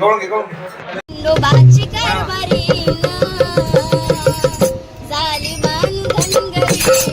गवळून घे लोबाची कारभारी झाली मान धनगरी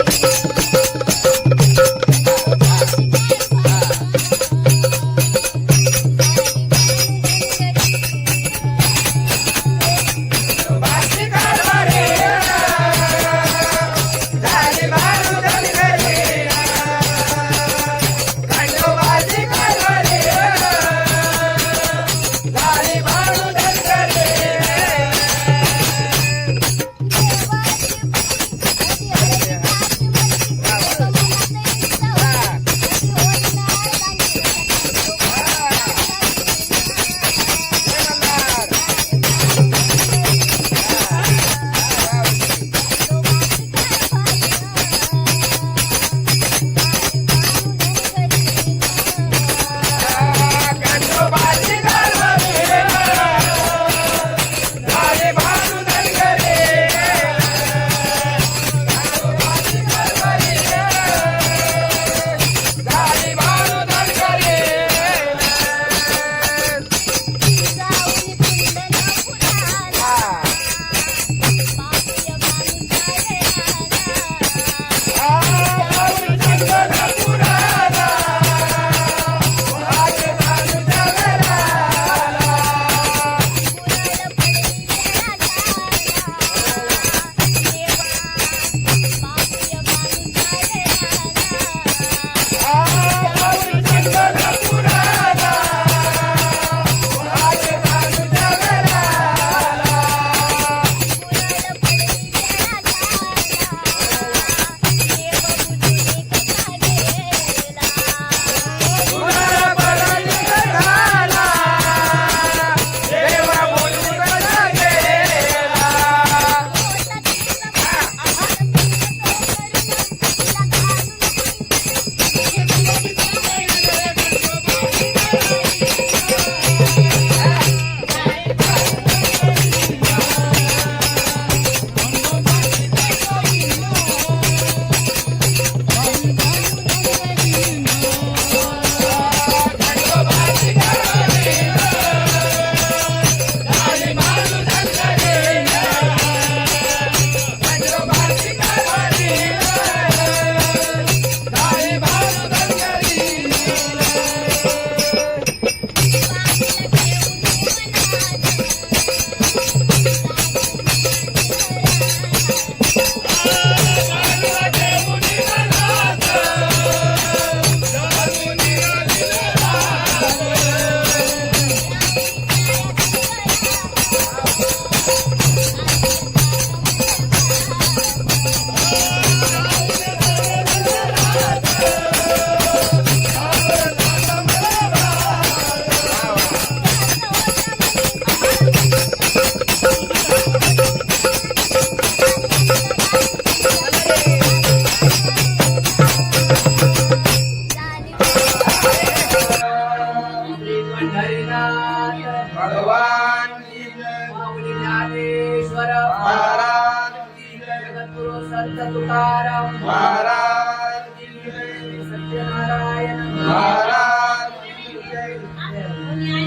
तुकाराम महाराज की जय, सत्यनारायण महाराज की जय।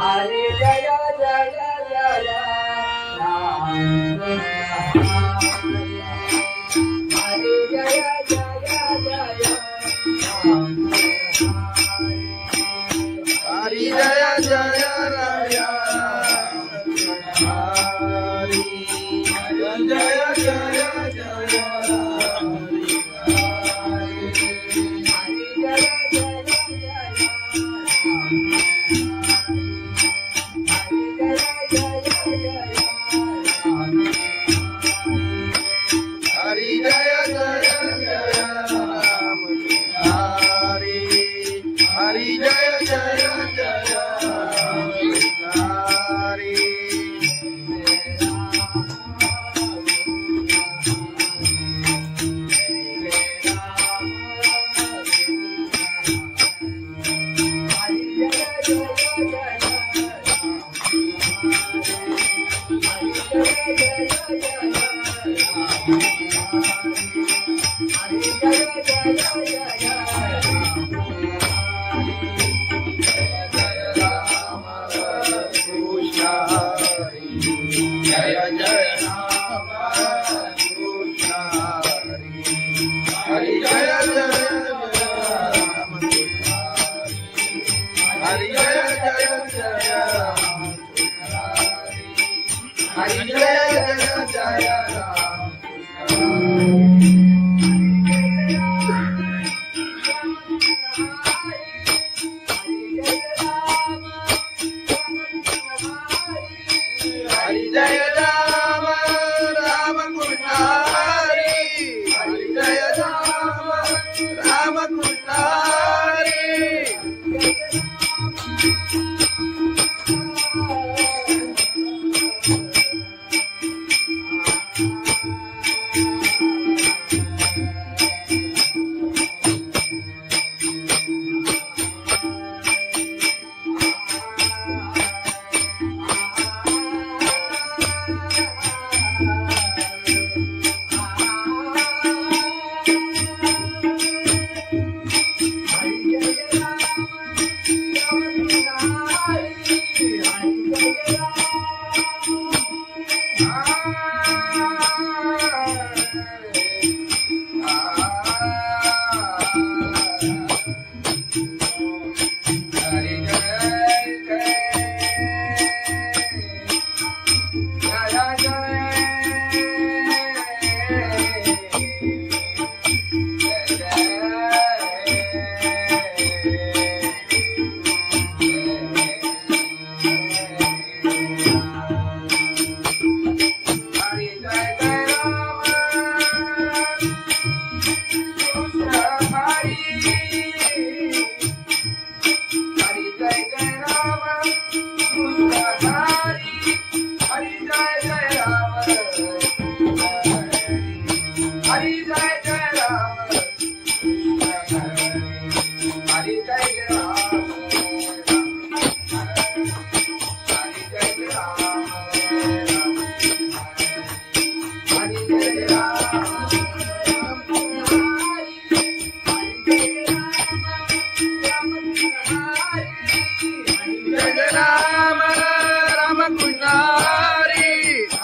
हरे जय जय जय राम, हरे जय जय जय राम, हरि जय जय राय, हरि जय जय जय हरि जय जय जय राम, हरि जय जय जय हरि। हरि हरी जय जय राम हरी जय जय राम हरी जय जय राम हरि जय राम राम कृष्ण हरि हरि जय राम राम कृष्ण हरि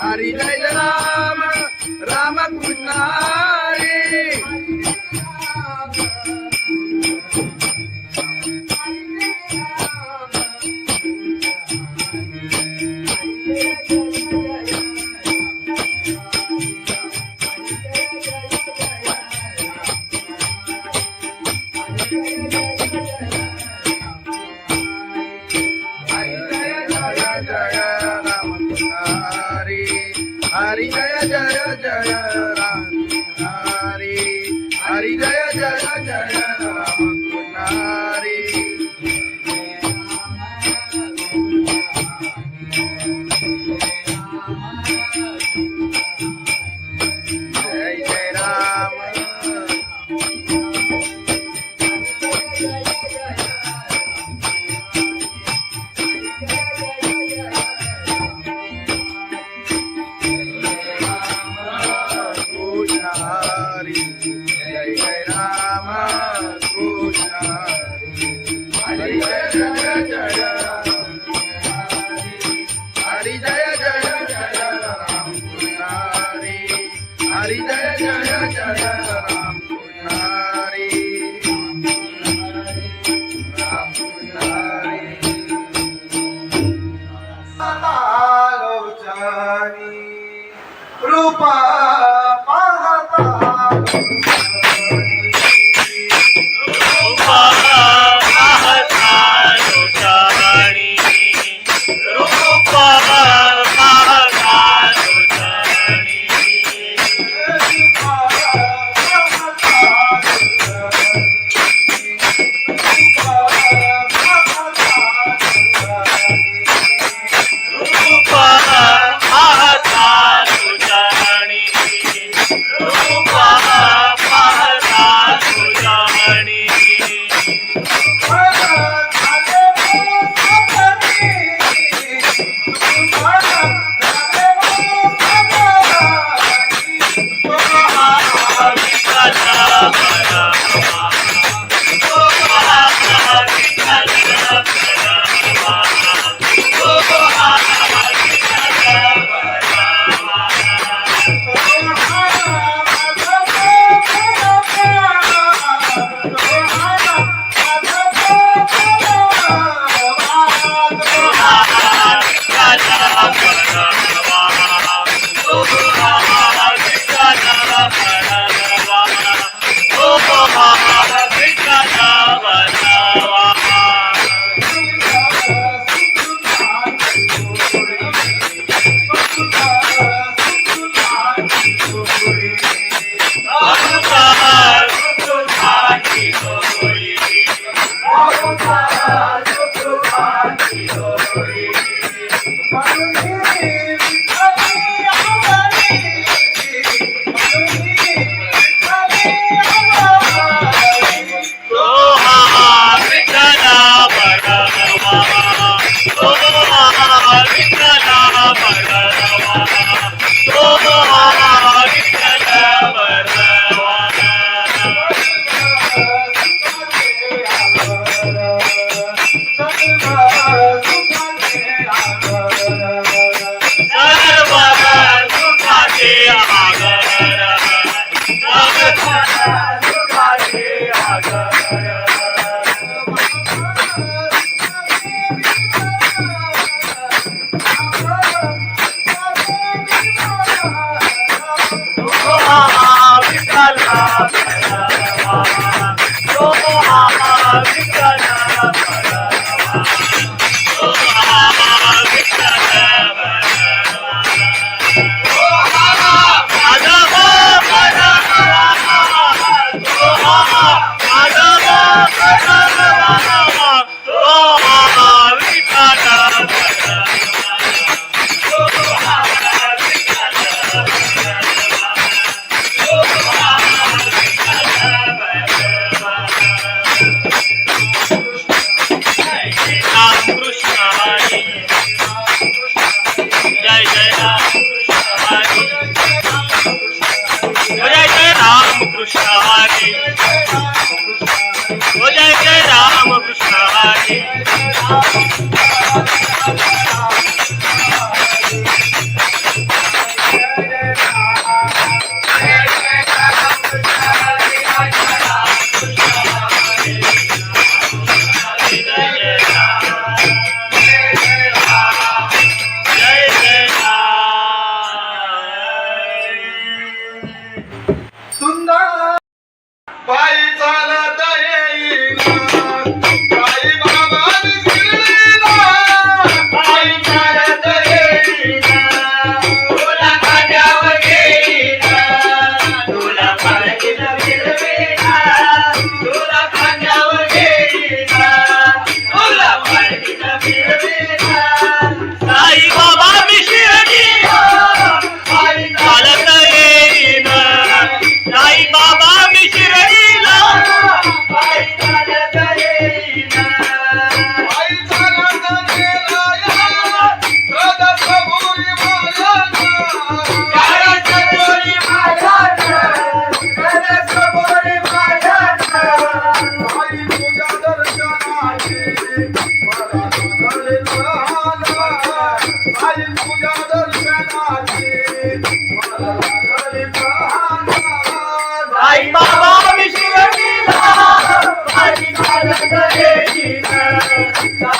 हरि जय राम राम कृष्ण हरि हरि जय जय जय राम हरि हरि जय जय जय राम हरि जय जय राम हरि जय जय राम कृष्ण हरि जय जय जय हरि जय जय जय राम कृष्ण हरि हरि जय जय जय राम कृष्ण हरि राम कृष्ण हरि आलोचनी रूपा रूपा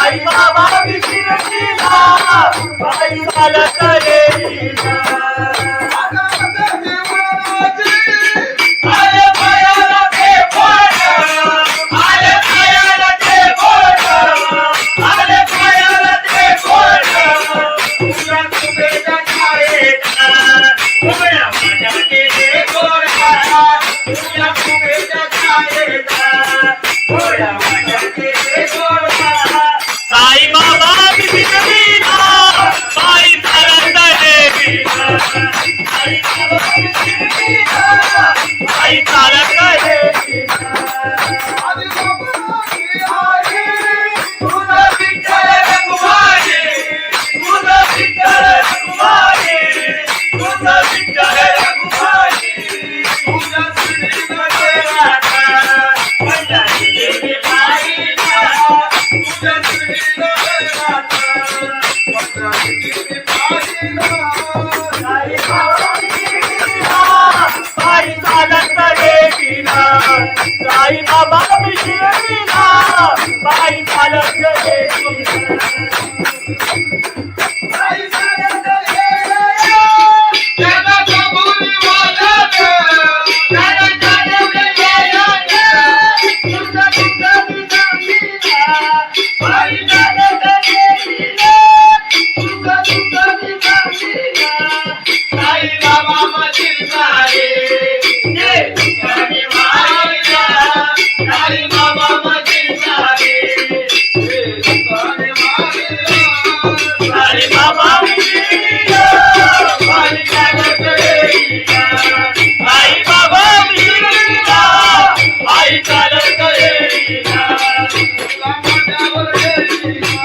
साई बाबा विशिरतीला पायी चालत येईना. आले पायाला ते बोट, आले पायाला ते बोट, आले पायाला ते बोट. तुझ्या तुझ्या छायेचा उभ्या माझ्या गेले गोरा, तुझ्या तुझ्या छायेचा उभ्या माझ्या गेले गोरा. साई बाबा विशिरतीला पायी चालत येईना. साई बाबा विशिरतीला पायी चालत येईना. तुझं विठ्ठल रघुमाई, तुझं विठ्ठल रघुमाई, तुझं विठ्ठल रघुमाई. तुझ्या श्रीनगरात पंढरी गेली पायीला, तुझ्या श्रीनगरात पंढरी गेली पायीला. साई बाबा विशिरतीला पायी चालत येईना. साई बाबा विशिरतीला पायी चालत येईना. पायी चालत येईना. त्याला कबुली वालत, त्याला चालवलं येईना. तुझं तुझं विसामीला पायी चालत येईना. तुझं तुझं विसामीला. साई बाबा मधील सारे जे ठिकाणी वाहिला. साई बाबा मधील सारे जे ठिकाणी वाहिला. साई बाबा विशिरतीला पायी चालत येईना. साई बाबा विशिरतीला पायी चालत येईना. तुला माझ्यावर येईना,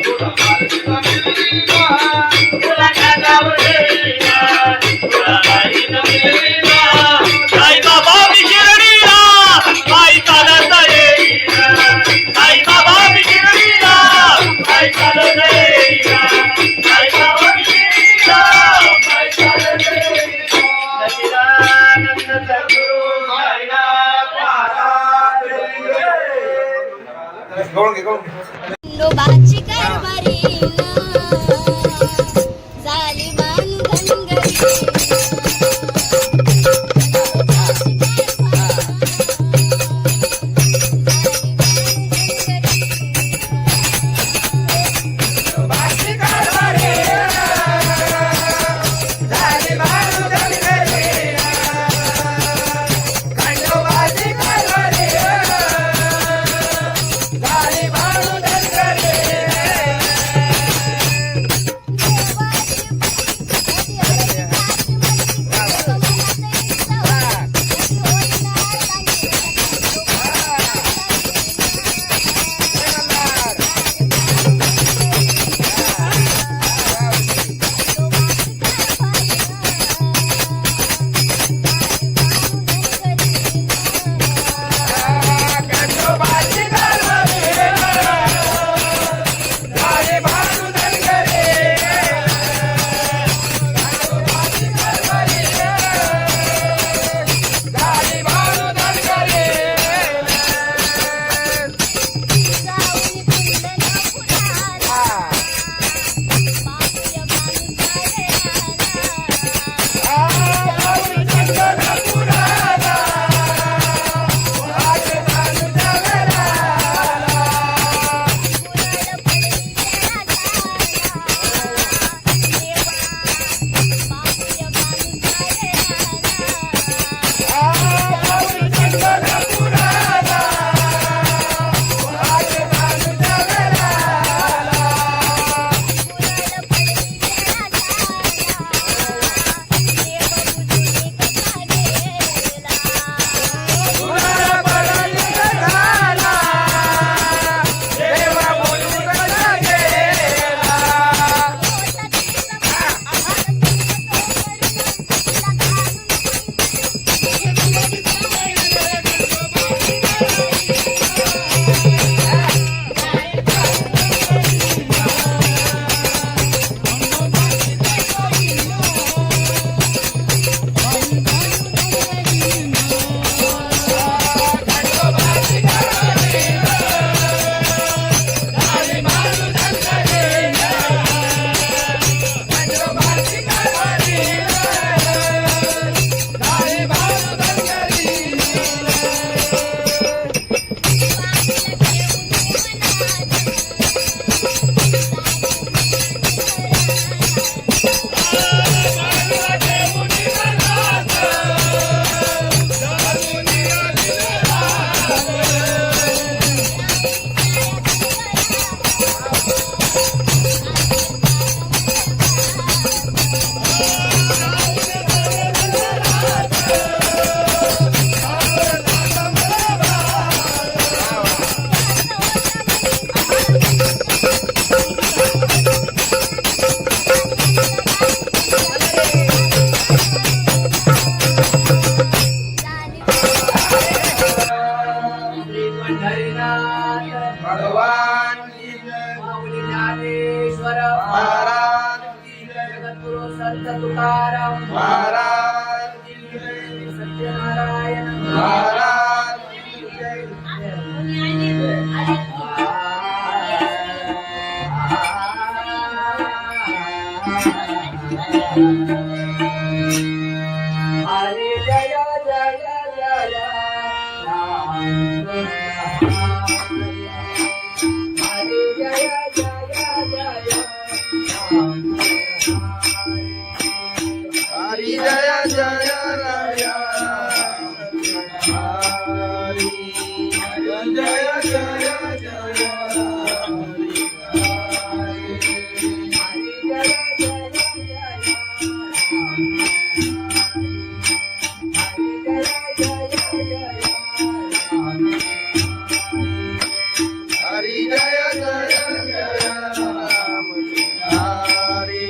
तुला माझ्यावर येईना, तुला माझ्यावर येईना, तुला माझ्यावर येईना. साई बाबा विशिरतीला पायी चालत येईना. साई बाबा विशिरतीला पायी चालत येईना. साई बाबा विशिरतीला पायी चालत येईना. सच्चिदानंद सद्गुरु साईनाथ महाराज की जय. गवळण घे, गवळण घे. खंडोबाची कारभारी झाली बांधनगरी. महाराज की जय सत्यनारायण महाराज की जय हरे जय जय जय राम हरे जय जय जय राम हरि जय जय राय हरि जय जय जय हरि जय जय जय राम हरि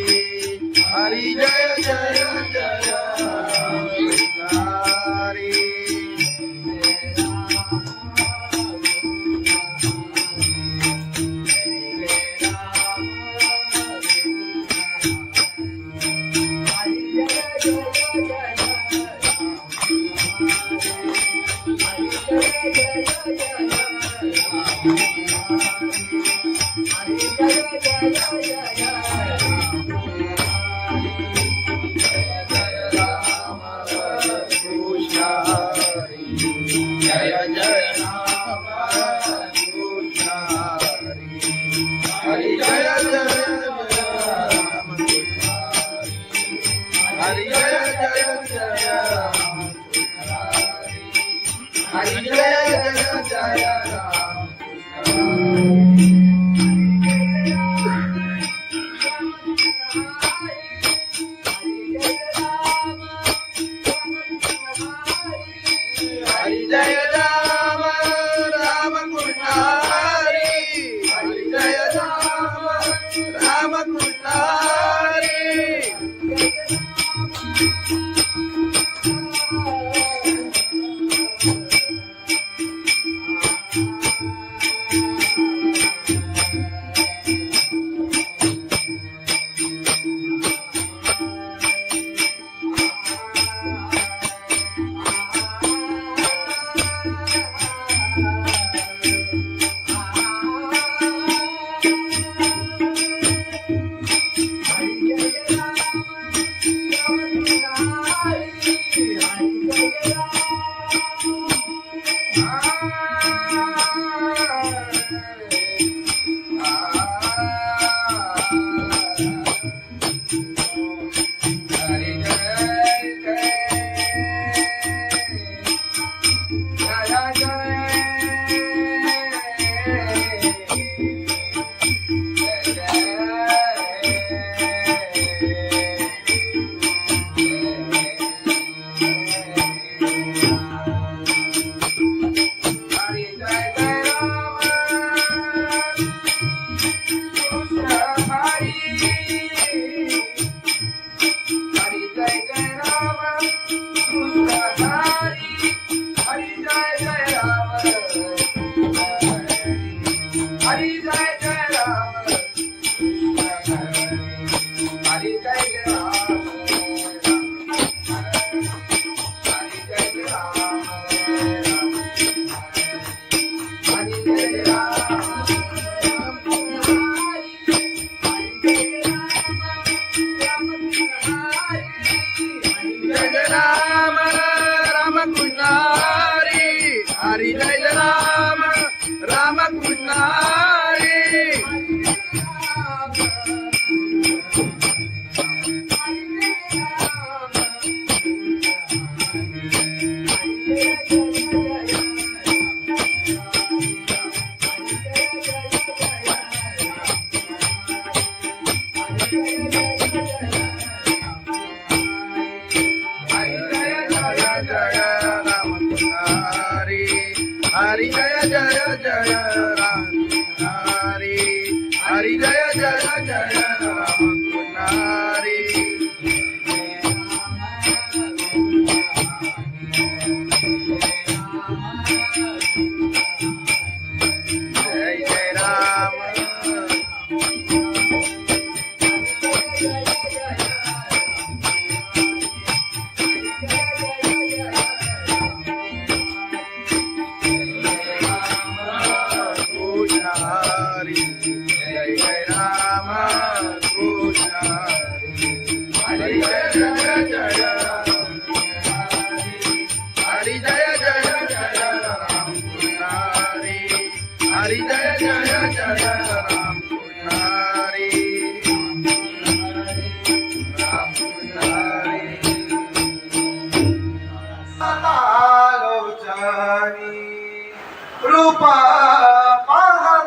हरि जय जय जय हरि कृष्ण हरि जय जय राम कृष्ण हरि हरि जय जय राम हरि जय जय जय राम हरि जय जय जय राम हरि जय राम राम कृष्ण हरि हरि जय राम राम कृष्ण हरि हरि जय राम राम कृष्ण हरि हरि जय जय जय राम हरि हरि जय जय जय राम हरि जय जय राम रूप पाहता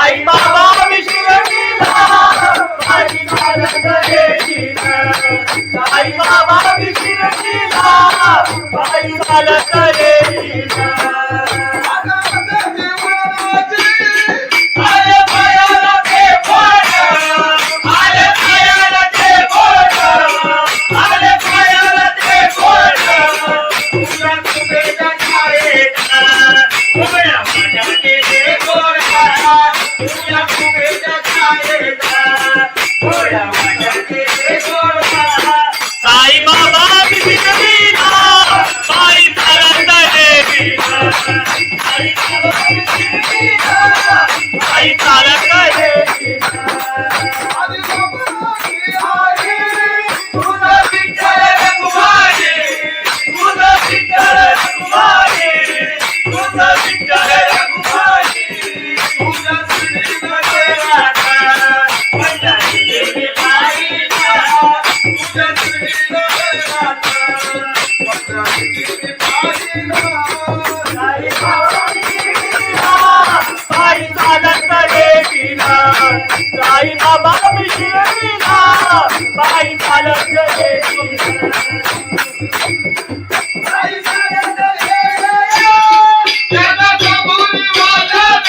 आई गोड्या वाट्याचे गोड मला साई बाबा विष्णवीला बाई चालत देवीला आई बाबा विष्णवीला बाई चालत देवीला आदि बाबाची आई तुझा विठ्ठल रघुमाई तुझा विठ्ठल रघुमाई तुझा विठ्ठल रघुमाई तुझ्या श्रीमध्ये पंढरी देवी बाईला तुझ्या श्रीमध्ये पंढरीची पाहिला आई बाबा विष्णवीला बाई चालत देवीला साई बाबा विष्णवीला बाई चालत देवीला आई सारंग येया त्याला कबुली वाजत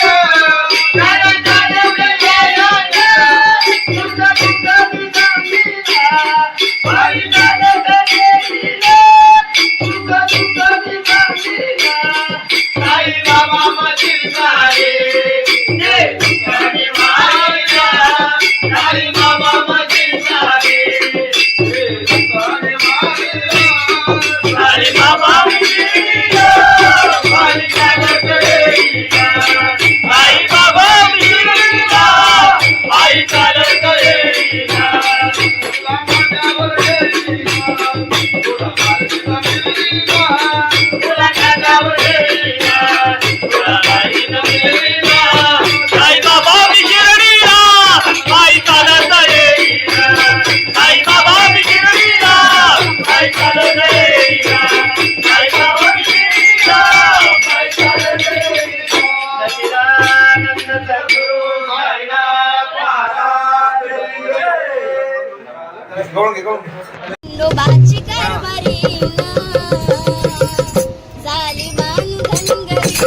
त्याला जाणवले येया तुझा तुझा विजामीला आई जाणत देवीला तुझा तुझा विजामीला आई बाबा मधील सारे जे तुझ्याने मारिला आई बाबा मधील सारे जे तुझ्याने मारिला साई बाबा विष्णवीला बाई चालत देवीला साई बाबा विष्णवीला बाई चालत देवीला तुला माझ्यावर येईना तुला माझ्या मिलीना तुला कानावर देवीला तुला बाई नवरीला साई बाबा विष्णवीला बाई चालत देवीला साई बाबा विष्णवीला बाई चालत देवीला साई बाबा विष्णवीला बाई चालत देवीला सच्चिदानंद सद्गुरु साईनाथ महाराज खंडोबाची कारभारी झाली मान धनगरी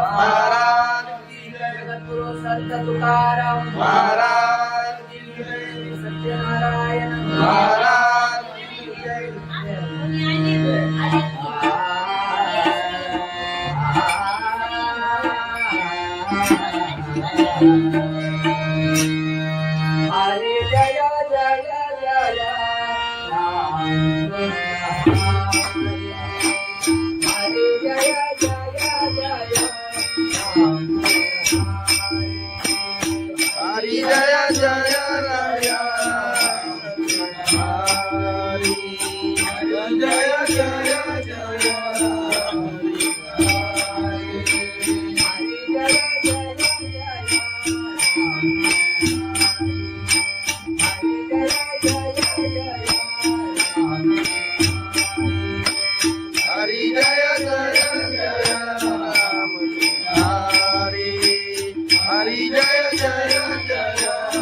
महाराज की जय. जगद्गुरु संत तुकाराम महाराज सत्यनारायण महाराज हरे जय जय जय राम हरे जय जय जय राम हरि जय जय राया हरि जय जय जय हरि जय जय जय राम हरि हरि जय जय जय राम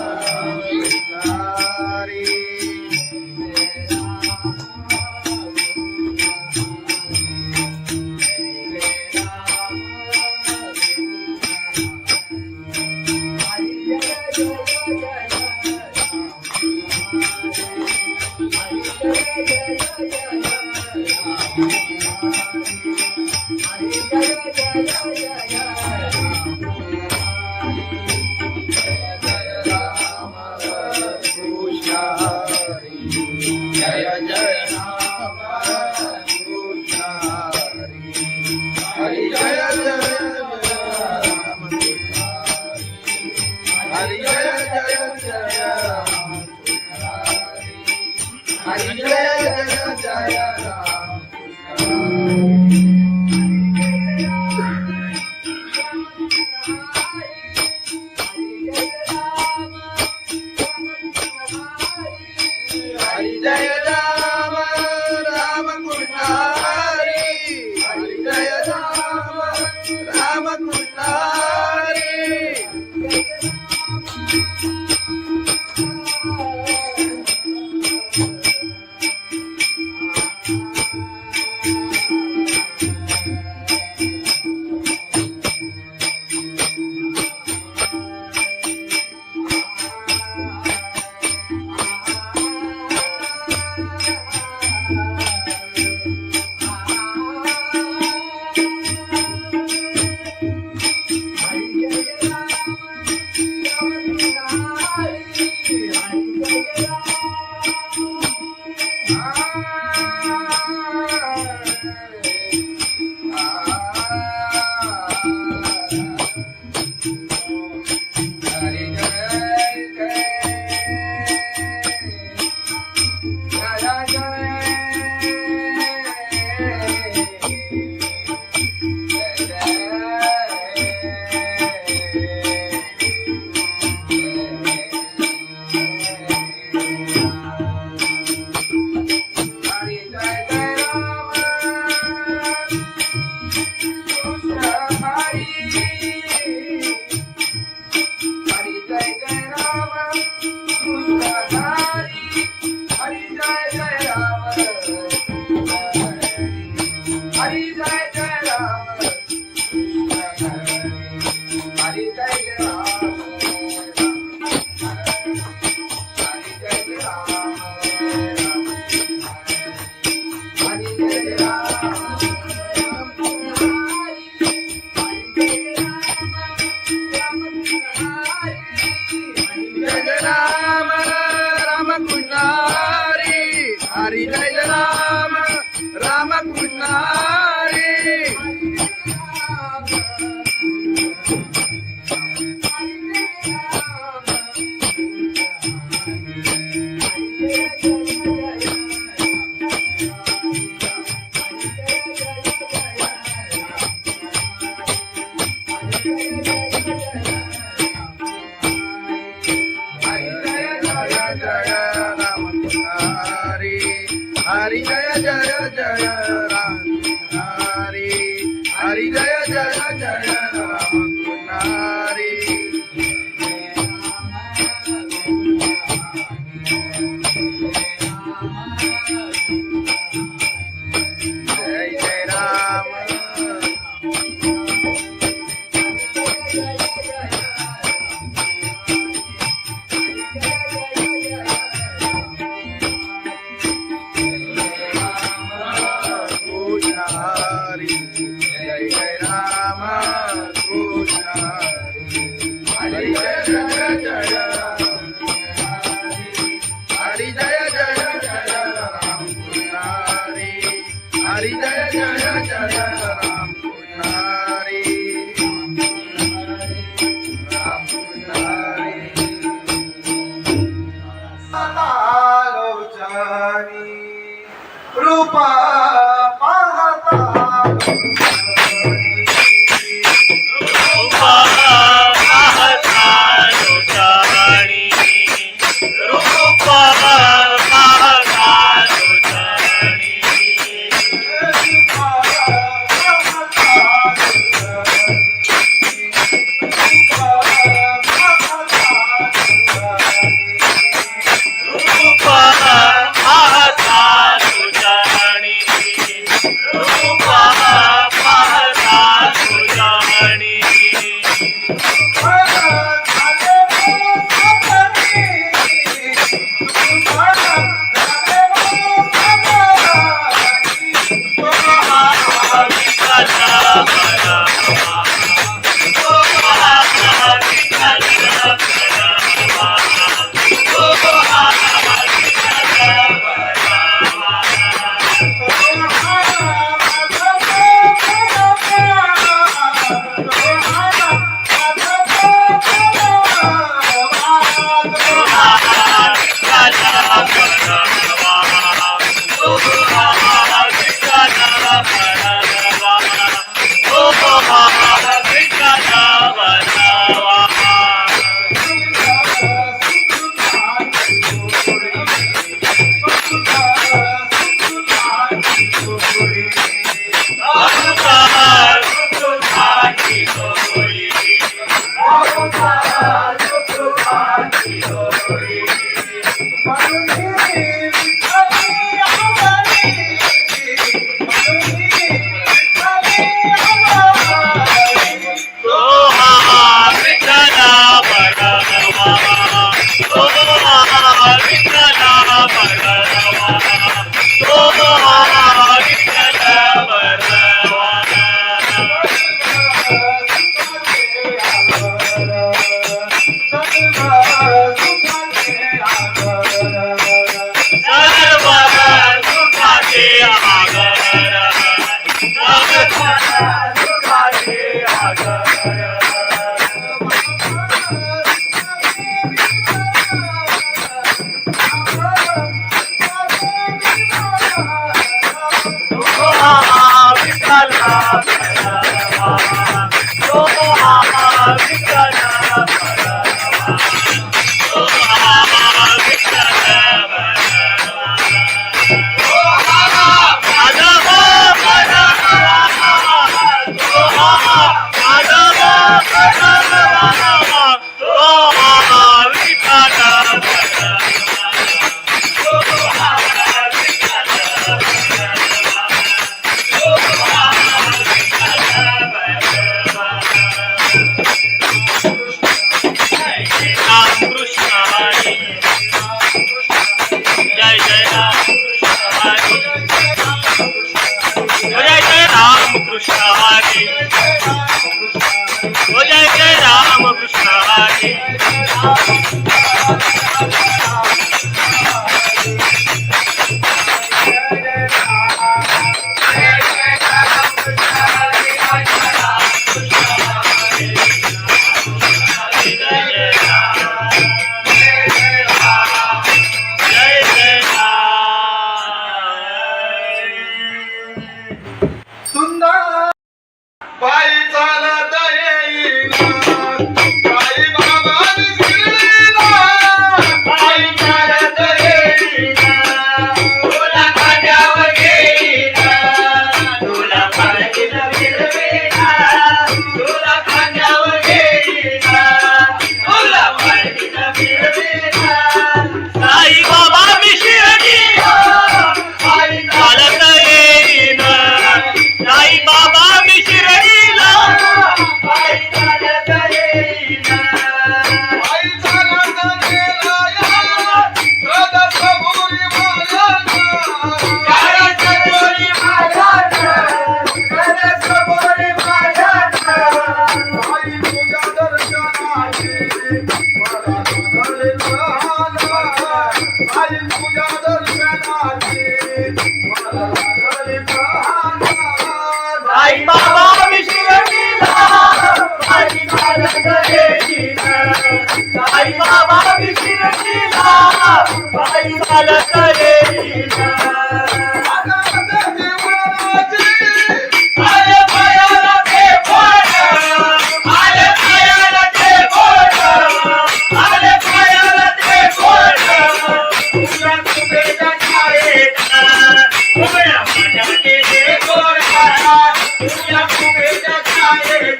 हरि जय जय राम कृष्ण हरि जय जय राम हरि जय जय राम हरि जय जय राम हरि जय राम राम कृष्ण हरि हरि जय राम राम कृष्ण हरि हरि जय राम राम कृष्ण हरि हरि जय जय जय राम हरि हरि जय जय जय राम हरि जय जय राम जय राम कृष्ण हरी जय जय जय राम हरी जय जय जय राम कृष्ण हरी हरी जय जय जय राम कृष्ण हरी राम कृष्ण हरी लोचनी रूपा पाहता रूपा पाहता लोचनी रूपा पाहता लोचनी रूपा पाहता लोचनी रूपा पाहता लोचनी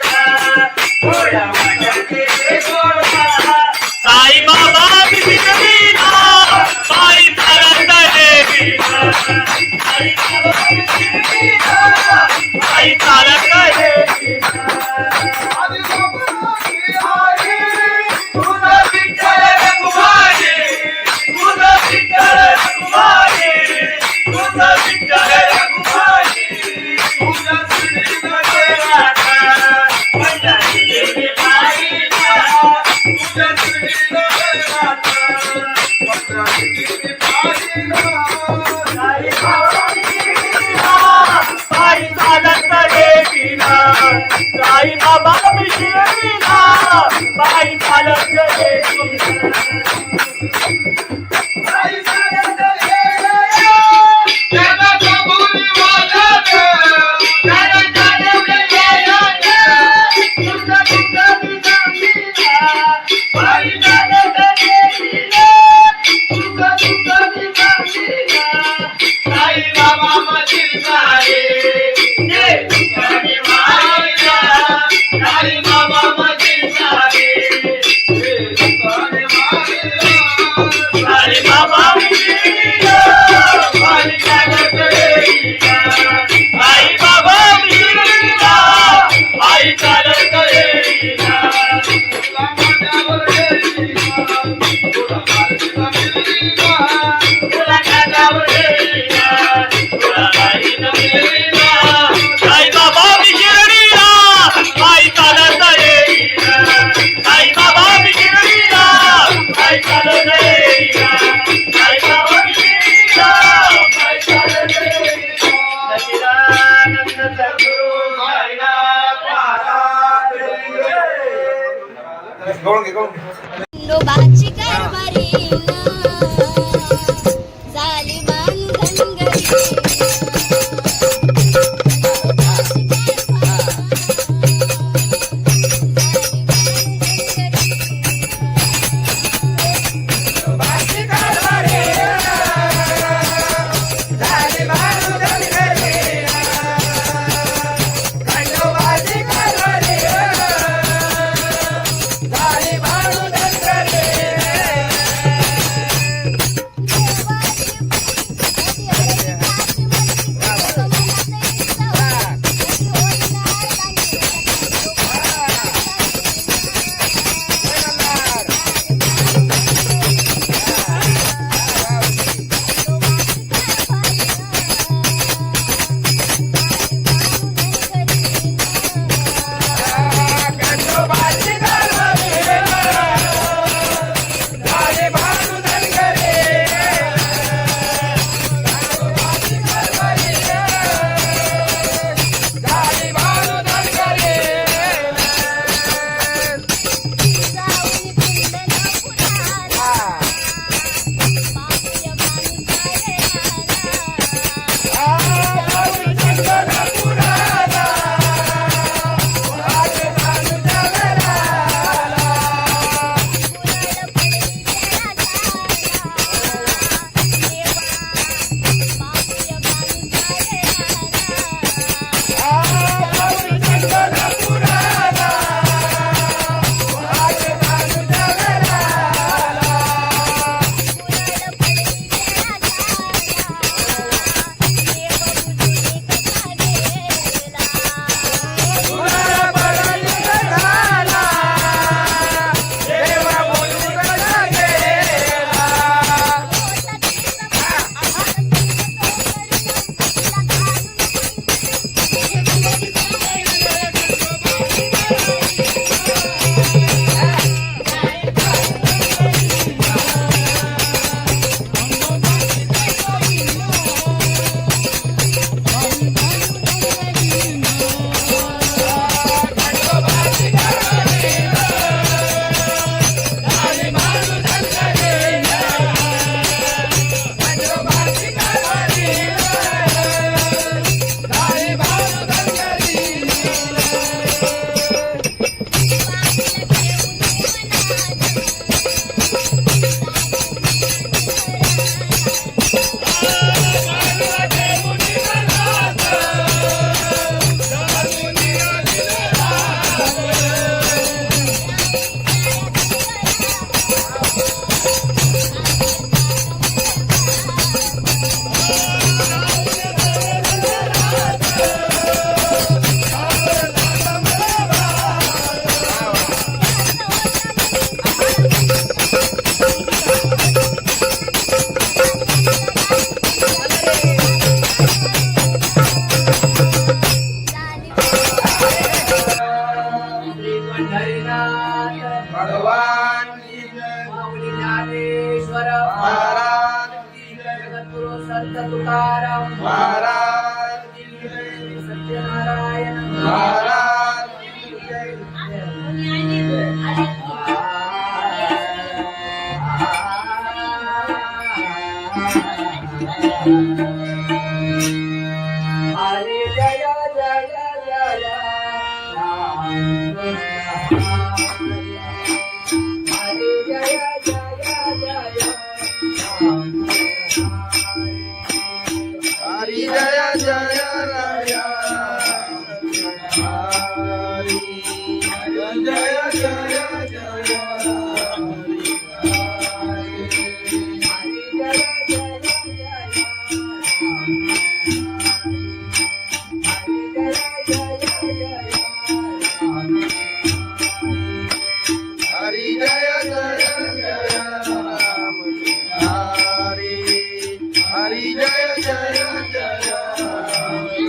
थोड्या वाट्याचे गोळा साई बाबा विसरलीला पायी चालत देवीला साई बाबा विसरलीला पायी चालत देवीला आदि बाबाची आई तुझा विठ्ठल रघुमाई तुझं विठ्ठल रघुमाई तुझं विठ्ठल रघुमाई तुझ्या श्रीनगर पंढरी देवी पायीला तुझ्या श्रीनगरात पंढरी पाहिला साई बाबा विसरलीला पायी चालत देवीला साई बाबा विसरलीला पायी चालत देवीला आई सारंग येया जगाचा बोली वाजत जगाचा बोली वाजत तुझा तुझा दिसांनीला आई जगत देवीला तुझा तुझा दिसांनीला साई बाबा मधील सारे जे तुझ्याने मारिला साई बाबा मधील सारे जे तुझ्याने मारिला साई बाबा विसरलीला पायी चालत देवीला साई बाबा विसरलीला पायी चालत देवीला तुला माझ्यावर देवीला तुला माझ्या मिलीला तुला खांद्यावर देवीला तुला बाई नवरीला साई बाबा विसरलीला पायी चालत देवीला साई बाबा विसरलीला पायी चालत देवीला साई बाबा विसरलीला पायी चालत देवीला सच्चिदानंद सद्गुरु साईनाथ महाराज खंडोबाची कारभारी झाली बांधनगरी समर्थ तुकाराम महाराज की जय, सत्यनारायण महाराज की जय. हरे जय जय जय राम हरे जय जय जय राम हरी जय जय राया हरी जय जय जय हरी जय जय जय राम हरी हरी जय जय जय राम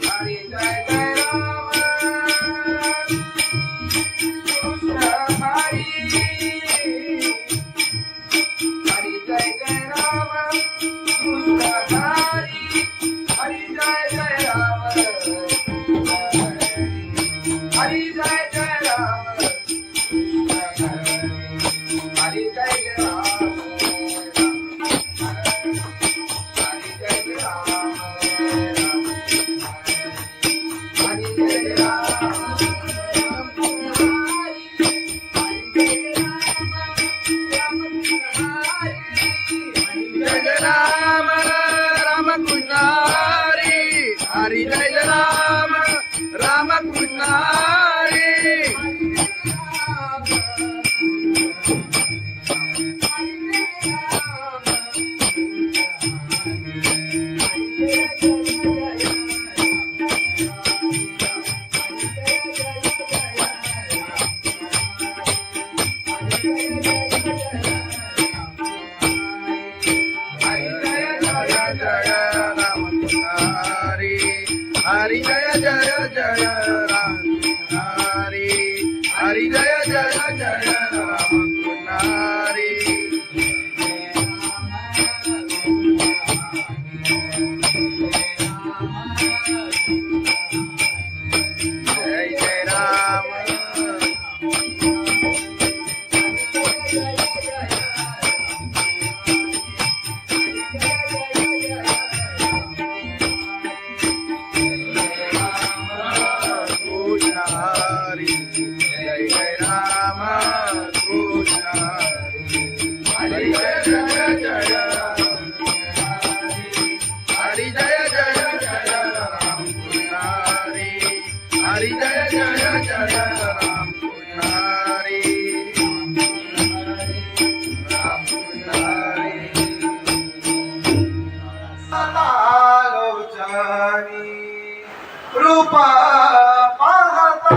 हरी जय जय राम कृष्ण हरि जय जय राम हरि जय जय जय राम हरि जय जय जय राम हरि जय राम राम कृष्ण हरि हरि जय राम राम कृष्ण हरि हरि जय राम राम कृष्ण हरि हरि जय जय जय राम हरि हरि जय जय जय राम हरि जय जय राम हरी जय जय जय राम पुजारी राम पुजारी लोचनी रूपा पाहता